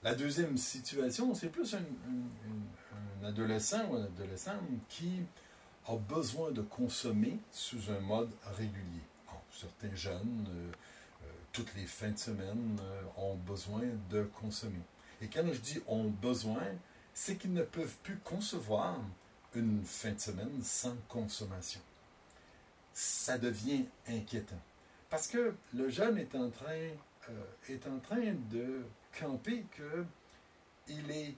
La deuxième situation, c'est plus un adolescent ou un adolescente qui a besoin de consommer sous un mode régulier. Bon, certains jeunes, toutes les fins de semaine, ont besoin de consommer. Et quand je dis ont besoin, c'est qu'ils ne peuvent plus concevoir une fin de semaine sans consommation. Ça devient inquiétant. Parce que le jeune est en train de camper qu'il est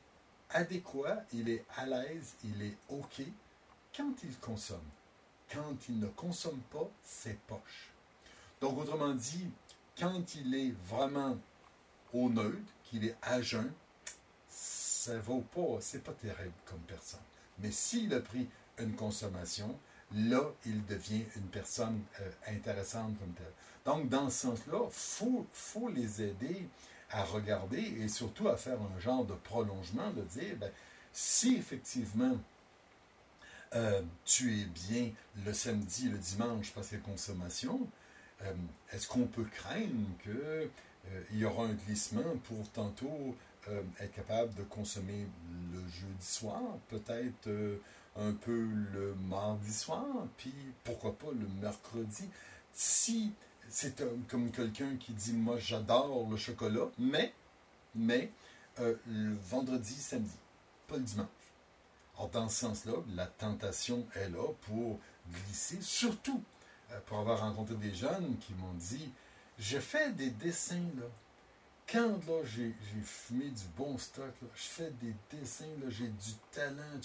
adéquat, il est à l'aise, il est OK quand il consomme. Quand il ne consomme pas, c'est poche. Donc, autrement dit, quand il est vraiment au neutre, qu'il est à jeun, ça vaut pas, c'est pas terrible comme personne. Mais s'il a pris une consommation, là, il devient une personne intéressante comme telle. Donc, dans ce sens-là, faut les aider à regarder et surtout à faire un genre de prolongement, de dire, ben, si effectivement tu es bien le samedi, le dimanche parce que consommation, est-ce qu'on peut craindre qu'il y aura un glissement pour tantôt être capable de consommer le jeudi soir, peut-être un peu le mardi soir, puis pourquoi pas le mercredi? Si c'est comme quelqu'un qui dit, moi j'adore le chocolat, mais le vendredi, samedi, pas le dimanche. Alors, dans ce sens-là, la tentation est là pour glisser, surtout pour avoir rencontré des jeunes qui m'ont dit, je fais des dessins, là. Quand là, j'ai fumé du bon stock, là, je fais des dessins, là, j'ai du talent.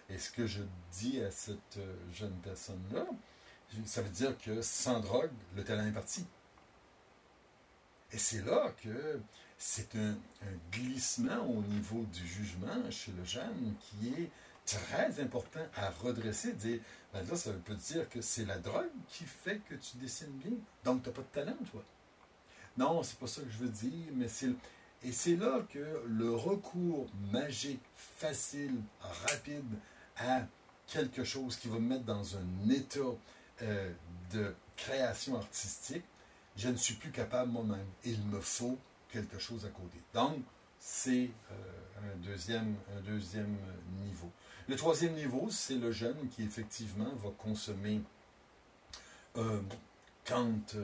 Et ce que je dis à cette jeune personne-là, ça veut dire que sans drogue, le talent est parti. Et c'est là que c'est un glissement au niveau du jugement chez le jeune qui est très important à redresser, dire, ben là, ça peut dire que c'est la drogue qui fait que tu dessines bien, donc tu n'as pas de talent, toi. Non, c'est pas ça que je veux dire, mais c'est... Et c'est là que le recours magique, facile, rapide à quelque chose qui va me mettre dans un état euh, de création artistique, je ne suis plus capable moi-même. Il me faut quelque chose à côté. Donc, c'est un deuxième niveau. Le troisième niveau, c'est le jeune qui effectivement va consommer euh, quand,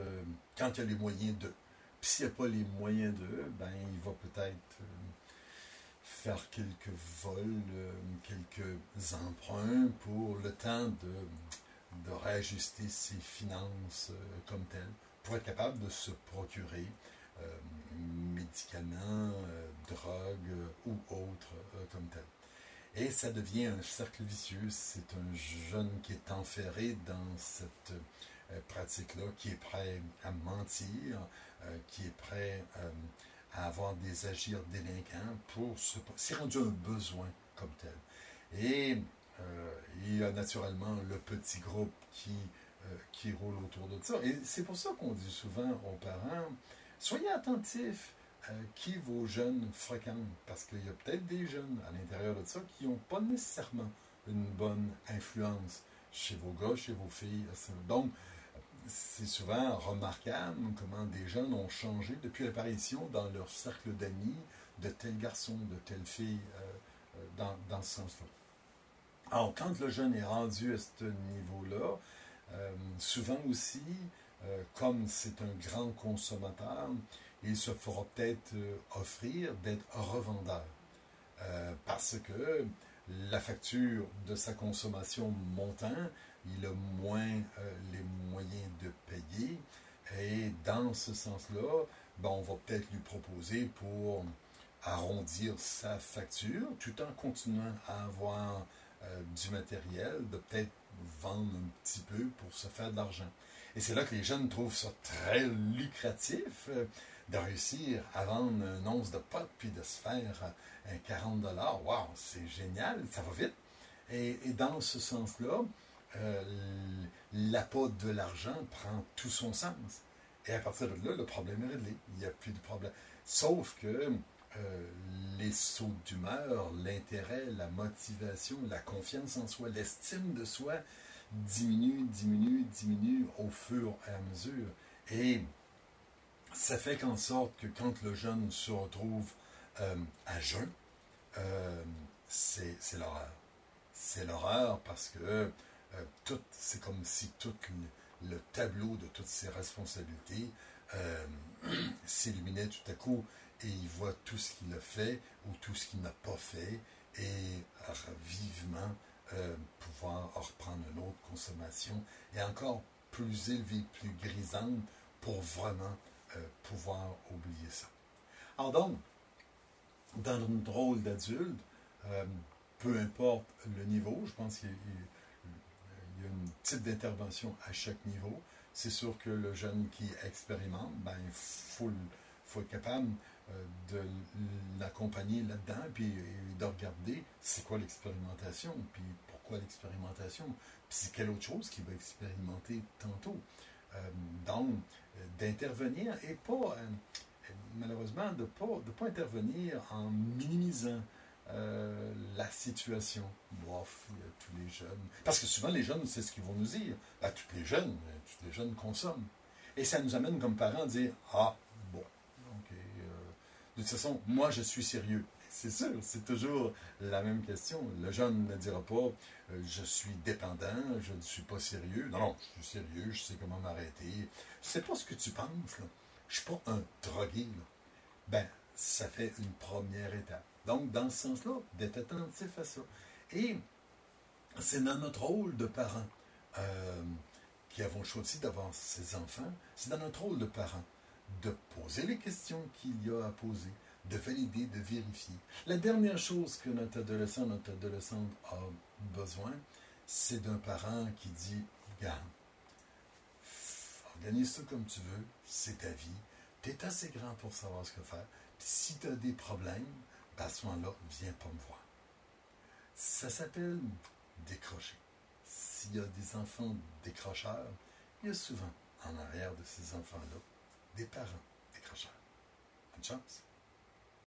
quand il y a les moyens de. Puis s'il n'y a pas les moyens de, ben il va peut-être faire quelques vols, quelques emprunts pour le temps de réajuster ses finances comme telles, pour être capable de se procurer médicaments, drogues ou autres comme tel. Et ça devient un cercle vicieux. C'est un jeune qui est enferré dans cette pratique-là, qui est prêt à mentir, qui est prêt à avoir des agirs délinquants pour se... C'est rendu un besoin comme tel. Et il y a naturellement le petit groupe qui roule autour de ça. Et c'est pour ça qu'on dit souvent aux parents, soyez attentifs qui vos jeunes fréquentent. Parce qu'il y a peut-être des jeunes à l'intérieur de ça qui n'ont pas nécessairement une bonne influence chez vos gars, chez vos filles. Donc, c'est souvent remarquable comment des jeunes ont changé depuis l'apparition dans leur cercle d'amis de tel garçon, de telle fille, dans ce sens-là. Alors, quand le jeune est rendu à ce niveau-là, souvent aussi, comme c'est un grand consommateur, il se fera peut-être offrir d'être revendeur. Parce que la facture de sa consommation montant, il a moins les moyens de payer. Et dans ce sens-là, ben, on va peut-être lui proposer pour arrondir sa facture, tout en continuant à avoir du matériel, de peut-être vendre un petit peu pour se faire de l'argent. Et c'est là que les jeunes trouvent ça très lucratif de réussir à vendre une once de pot puis de se faire un 40$. Waouh, c'est génial, ça va vite. Et dans ce sens-là, l'appât de l'argent prend tout son sens. Et à partir de là, le problème est réglé. Il n'y a plus de problème. Sauf que les sauts d'humeur, l'intérêt, la motivation, la confiance en soi, l'estime de soi diminue au fur et à mesure. Et ça fait qu'en sorte que quand le jeune se retrouve à jeun, c'est l'horreur. C'est l'horreur parce que c'est comme si tout le tableau de toutes ses responsabilités euh, s'illuminait tout à coup et il voit tout ce qu'il a fait ou tout ce qu'il n'a pas fait et vivement pouvoir reprendre une autre consommation et encore plus élevée, plus grisante pour vraiment pouvoir oublier ça. Alors donc, dans notre rôle d'adulte, euh, peu importe le niveau, je pense qu'il y a un type d'intervention à chaque niveau. C'est sûr que le jeune qui expérimente, ben, faut être capable de l'accompagner là-dedans, puis de regarder c'est quoi l'expérimentation, puis pourquoi l'expérimentation, puis c'est quelle autre chose qu'il va expérimenter tantôt. Euh, donc, d'intervenir et pas, malheureusement, de pas intervenir en minimisant la situation. Bof, tous les jeunes. Parce que souvent, les jeunes, c'est ce qu'ils vont nous dire. Ben, tous les jeunes consomment. Et ça nous amène comme parents à dire ah, bon, ok. De toute façon, moi, je suis sérieux. C'est sûr, c'est toujours la même question. Le jeune ne dira pas je suis dépendant, je ne suis pas sérieux. Non, non, je suis sérieux, je sais comment m'arrêter. Je sais pas ce que tu penses, là. Je suis pas un drogué, là. Ben, ça fait une première étape. Donc, dans ce sens-là, d'être attentif à ça. Et c'est dans notre rôle de parents euh, qui avons choisi d'avoir ces enfants, c'est dans notre rôle de parents de poser les questions qu'il y a à poser, de valider, de vérifier. La dernière chose que notre adolescent, notre adolescente a besoin, c'est d'un parent qui dit, regarde, organise ça comme tu veux, c'est ta vie, tu es assez grand pour savoir ce que faire. Puis si tu as des problèmes, ben à ce moment-là, viens pas me voir. Ça s'appelle décrocher. S'il y a des enfants décrocheurs, il y a souvent en arrière de ces enfants-là des parents décrocheurs. Bonne chance.